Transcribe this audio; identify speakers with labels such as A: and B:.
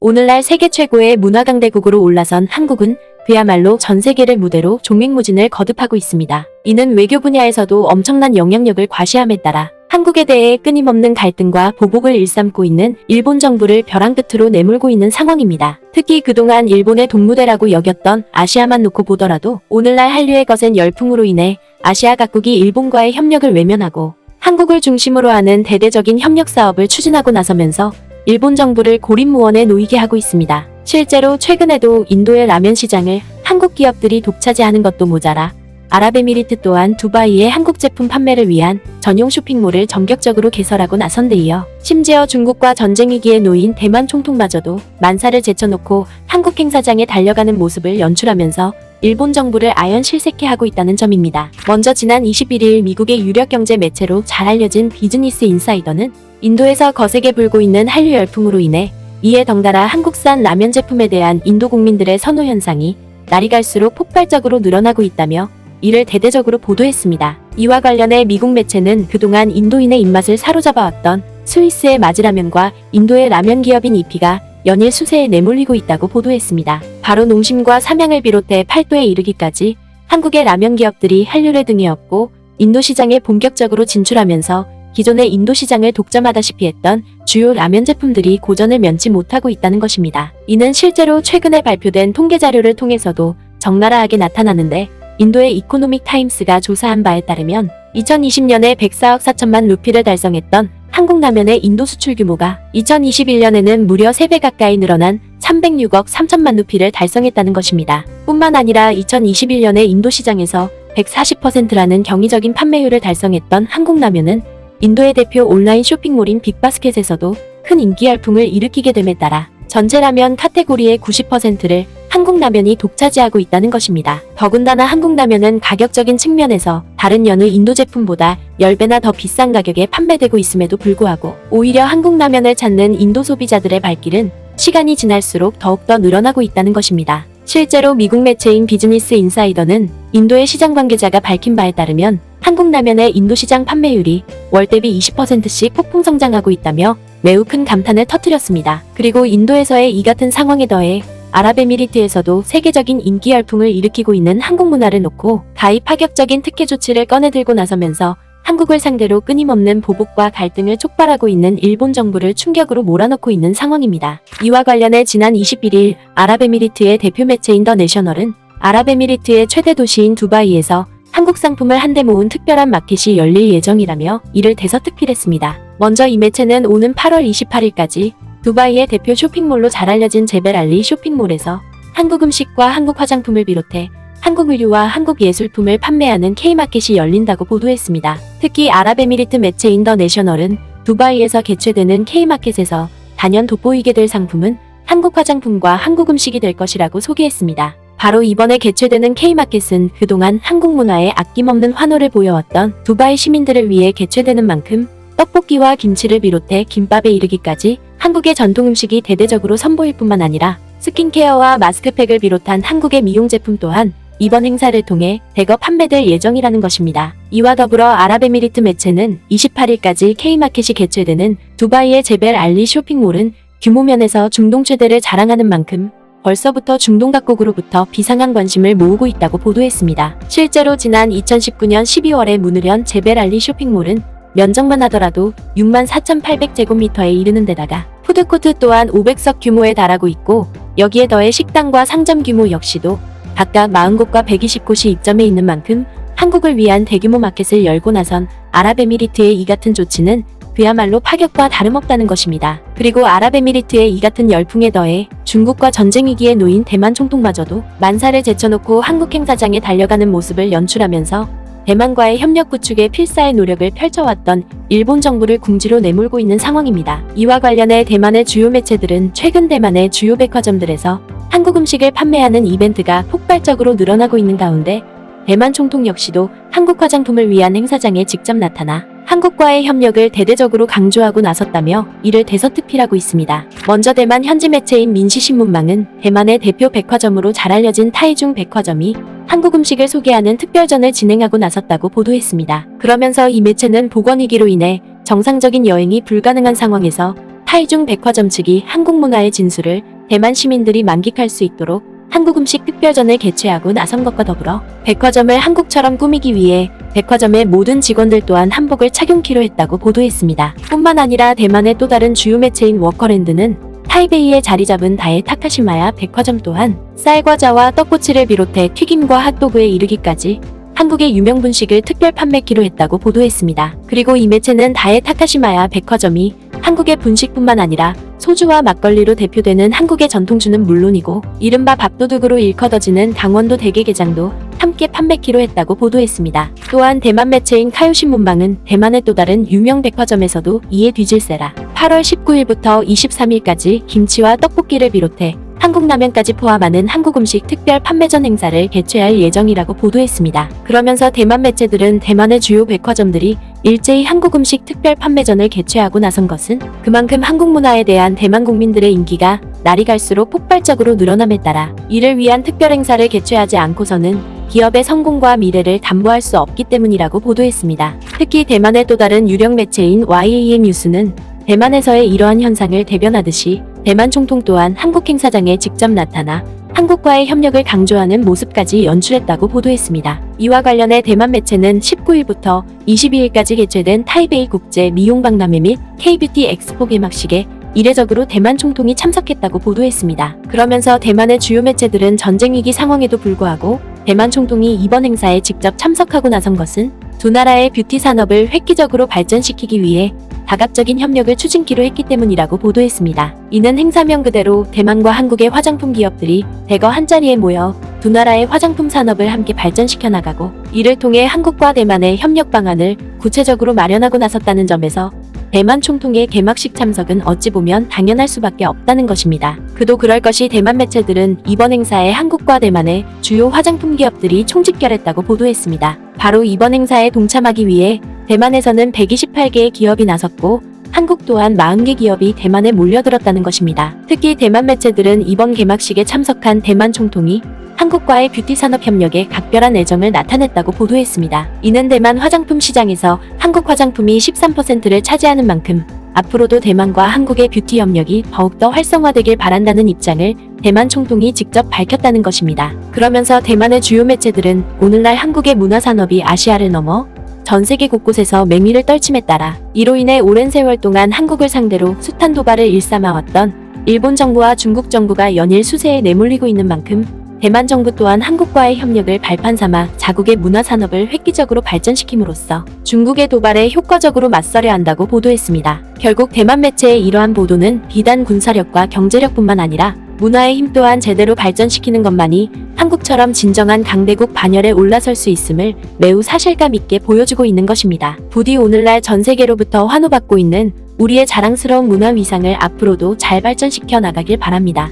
A: 오늘날 세계 최고의 문화 강대국으로 올라선 한국은 그야말로 전 세계를 무대로 종횡무진을 거듭하고 있습니다. 이는 외교 분야에서도 엄청난 영향력을 과시함에 따라 한국에 대해 끊임없는 갈등과 보복을 일삼고 있는 일본 정부를 벼랑 끝으로 내몰고 있는 상황입니다. 특히 그동안 일본의 동무대라고 여겼던 아시아만 놓고 보더라도 오늘날 한류의 거센 열풍으로 인해 아시아 각국이 일본과의 협력을 외면하고 한국을 중심으로 하는 대대적인 협력 사업을 추진하고 나서면서 일본 정부를 고립무원에 놓이게 하고 있습니다. 실제로 최근에도 인도의 라면 시장을 한국 기업들이 독차지하는 것도 모자라 아랍에미리트 또한 두바이의 한국 제품 판매를 위한 전용 쇼핑몰을 전격적으로 개설하고 나선 데 이어 심지어 중국과 전쟁 위기에 놓인 대만 총통마저도 만사를 제쳐놓고 한국 행사장에 달려가는 모습을 연출하면서 일본 정부를 아연 실색해 하고 있다는 점입니다. 먼저 지난 21일 미국의 유력 경제 매체로 잘 알려진 비즈니스 인사이더는 인도에서 거세게 불고 있는 한류 열풍으로 인해 이에 덩달아 한국산 라면 제품에 대한 인도 국민들의 선호 현상이 날이 갈수록 폭발적으로 늘어나고 있다며 이를 대대적으로 보도했습니다. 이와 관련해 미국 매체는 그동안 인도인의 입맛을 사로잡아왔던 스위스의 마즈라면과 인도의 라면 기업인 이피가 연일 수세에 내몰리고 있다고 보도했습니다. 바로 농심과 삼양을 비롯해 팔도에 이르기까지 한국의 라면 기업들이 한류를 등에 업고 인도 시장에 본격적으로 진출하면서 기존의 인도 시장을 독점하다시피 했던 주요 라면 제품들이 고전을 면치 못하고 있다는 것입니다. 이는 실제로 최근에 발표된 통계 자료를 통해서도 적나라하게 나타나는데 인도의 이코노믹 타임스가 조사한 바에 따르면 2020년에 104억 4천만 루피를 달성했던 한국 라면의 인도 수출 규모가 2021년에는 무려 3배 가까이 늘어난 306억 3천만 루피를 달성했다는 것입니다. 뿐만 아니라 2021년에 인도 시장에서 140%라는 경이적인 판매율을 달성했던 한국 라면은 인도의 대표 온라인 쇼핑몰인 빅바스켓에서도 큰 인기 열풍을 일으키게 됨에 따라 전체 라면 카테고리의 90%를 한국 라면이 독차지하고 있다는 것입니다. 더군다나 한국 라면은 가격적인 측면에서 다른 여느 인도 제품보다 10배나 더 비싼 가격에 판매되고 있음에도 불구하고 오히려 한국 라면을 찾는 인도 소비자들의 발길은 시간이 지날수록 더욱더 늘어나고 있다는 것입니다. 실제로 미국 매체인 비즈니스 인사이더는 인도의 시장 관계자가 밝힌 바에 따르면 한국 라면의 인도 시장 판매율이 월 대비 20%씩 폭풍 성장하고 있다며 매우 큰 감탄을 터뜨렸습니다. 그리고 인도에서의 이 같은 상황에 더해 아랍에미리트에서도 세계적인 인기 열풍을 일으키고 있는 한국 문화를 놓고 가히 파격적인 특혜 조치를 꺼내들고 나서면서 한국을 상대로 끊임없는 보복과 갈등을 촉발하고 있는 일본 정부를 충격으로 몰아넣고 있는 상황입니다. 이와 관련해 지난 21일 아랍에미리트의 대표 매체인 더 내셔널은 아랍에미리트의 최대 도시인 두바이에서 한국 상품을 한데 모은 특별한 마켓이 열릴 예정이라며 이를 대서특필했습니다. 먼저 이 매체는 오는 8월 28일까지 두바이의 대표 쇼핑몰로 잘 알려진 제벨알리 쇼핑몰에서 한국 음식과 한국 화장품을 비롯해 한국 의류와 한국 예술품을 판매하는 K마켓이 열린다고 보도했습니다. 특히 아랍에미리트 매체인 더 내셔널은 두바이에서 개최되는 K마켓에서 단연 돋보이게 될 상품은 한국 화장품과 한국 음식이 될 것이라고 소개했습니다. 바로 이번에 개최되는 K마켓은 그동안 한국 문화에 아낌없는 환호를 보여왔던 두바이 시민들을 위해 개최되는 만큼 떡볶이와 김치를 비롯해 김밥에 이르기까지 한국의 전통 음식이 대대적으로 선보일 뿐만 아니라 스킨케어와 마스크팩을 비롯한 한국의 미용 제품 또한 이번 행사를 통해 대거 판매될 예정이라는 것입니다. 이와 더불어 아랍에미리트 매체는 28일까지 K마켓이 개최되는 두바이의 제벨 알리 쇼핑몰은 규모 면에서 중동 최대를 자랑하는 만큼 벌써부터 중동 각국으로부터 비상한 관심을 모으고 있다고 보도했습니다. 실제로 지난 2019년 12월에 문을 연 제벨 알리 쇼핑몰은 면적만 하더라도 64,800제곱미터에 이르는 데다가 푸드코트 또한 500석 규모에 달하고 있고 여기에 더해 식당과 상점 규모 역시도 각각 40곳과 120곳이 입점해 있는 만큼 한국을 위한 대규모 마켓을 열고 나선 아랍에미리트의 이 같은 조치는 그야말로 파격과 다름없다는 것입니다. 그리고 아랍에미리트의 이 같은 열풍에 더해 중국과 전쟁 위기에 놓인 대만 총통마저도 만사를 제쳐놓고 한국 행사장에 달려가는 모습을 연출하면서 대만과의 협력 구축에 필사의 노력을 펼쳐왔던 일본 정부를 궁지로 내몰고 있는 상황입니다. 이와 관련해 대만의 주요 매체들은 최근 대만의 주요 백화점들에서 한국 음식을 판매하는 이벤트가 폭발적으로 늘어나고 있는 가운데 대만 총통 역시도 한국 화장품을 위한 행사장에 직접 나타나 한국과의 협력을 대대적으로 강조하고 나섰다며 이를 대서특필하고 있습니다. 먼저 대만 현지 매체인 민시신문망은 대만의 대표 백화점으로 잘 알려진 타이중 백화점이 한국 음식을 소개하는 특별전을 진행하고 나섰다고 보도했습니다. 그러면서 이 매체는 보건위기로 인해 정상적인 여행이 불가능한 상황에서 타이중 백화점 측이 한국 문화의 진수를 대만 시민들이 만끽할 수 있도록 한국 음식 특별전을 개최하고 나선 것과 더불어 백화점을 한국처럼 꾸미기 위해 백화점의 모든 직원들 또한 한복을 착용키로 했다고 보도했습니다. 뿐만 아니라 대만의 또 다른 주요 매체인 워커랜드는 타이베이에 자리 잡은 다에 타카시마야 백화점 또한 쌀과자와 떡꼬치를 비롯해 튀김과 핫도그에 이르기까지 한국의 유명 분식을 특별 판매키로 했다고 보도했습니다. 그리고 이 매체는 다에 타카시마야 백화점이 한국의 분식뿐만 아니라 소주와 막걸리로 대표되는 한국의 전통주는 물론이고 이른바 밥도둑으로 일컬어지는 강원도 대게게장도 함께 판매키로 했다고 보도했습니다. 또한 대만 매체인 카요신문방은 대만의 또 다른 유명 백화점에서도 이에 뒤질세라 8월 19일부터 23일까지 김치와 떡볶이를 비롯해 한국 라면까지 포함하는 한국 음식 특별 판매전 행사를 개최할 예정이라고 보도했습니다. 그러면서 대만 매체들은 대만의 주요 백화점들이 일제히 한국 음식 특별 판매전을 개최하고 나선 것은 그만큼 한국 문화에 대한 대만 국민들의 인기가 날이 갈수록 폭발적으로 늘어남에 따라 이를 위한 특별 행사를 개최하지 않고서는 기업의 성공과 미래를 담보할 수 없기 때문이라고 보도했습니다. 특히 대만의 또 다른 유력 매체인 YAM 뉴스는 대만에서의 이러한 현상을 대변하듯이 대만 총통 또한 한국 행사장에 직접 나타나 한국과의 협력을 강조하는 모습까지 연출했다고 보도했습니다. 이와 관련해 대만 매체는 19일부터 22일까지 개최된 타이베이 국제 미용박람회 및 K뷰티 엑스포 개막식에 이례적으로 대만 총통이 참석했다고 보도했습니다. 그러면서 대만의 주요 매체들은 전쟁 위기 상황에도 불구하고 대만 총통이 이번 행사에 직접 참석하고 나선 것은 두 나라의 뷰티 산업을 획기적으로 발전시키기 위해 다각적인 협력을 추진키로 했기 때문이라고 보도했습니다. 이는 행사명 그대로 대만과 한국의 화장품 기업들이 대거 한자리에 모여 두 나라의 화장품 산업을 함께 발전시켜 나가고 이를 통해 한국과 대만의 협력 방안을 구체적으로 마련하고 나섰다는 점에서 대만 총통의 개막식 참석은 어찌 보면 당연할 수밖에 없다는 것입니다. 그도 그럴 것이 대만 매체들은 이번 행사에 한국과 대만의 주요 화장품 기업들이 총집결했다고 보도했습니다. 바로 이번 행사에 동참하기 위해 대만에서는 128개의 기업이 나섰고 한국 또한 40개 기업이 대만에 몰려들었다는 것입니다. 특히 대만 매체들은 이번 개막식에 참석한 대만 총통이 한국과의 뷰티 산업 협력에 각별한 애정을 나타냈다고 보도했습니다. 이는 대만 화장품 시장에서 한국 화장품이 13%를 차지하는 만큼 앞으로도 대만과 한국의 뷰티 협력이 더욱더 활성화되길 바란다는 입장을 대만 총통이 직접 밝혔다는 것입니다. 그러면서 대만의 주요 매체들은 오늘날 한국의 문화산업이 아시아를 넘어 전 세계 곳곳에서 맹위를 떨침에 따라 이로 인해 오랜 세월 동안 한국을 상대로 숱한 도발을 일삼아왔던 일본 정부와 중국 정부가 연일 수세에 내몰리고 있는 만큼 대만 정부 또한 한국과의 협력을 발판 삼아 자국의 문화산업을 획기적으로 발전시킴으로써 중국의 도발에 효과적으로 맞서려 한다고 보도했습니다. 결국 대만 매체의 이러한 보도는 비단 군사력과 경제력뿐만 아니라 문화의 힘 또한 제대로 발전시키는 것만이 한국처럼 진정한 강대국 반열에 올라설 수 있음을 매우 사실감 있게 보여주고 있는 것입니다. 부디 오늘날 전 세계로부터 환호받고 있는 우리의 자랑스러운 문화 위상을 앞으로도 잘 발전시켜 나가길 바랍니다.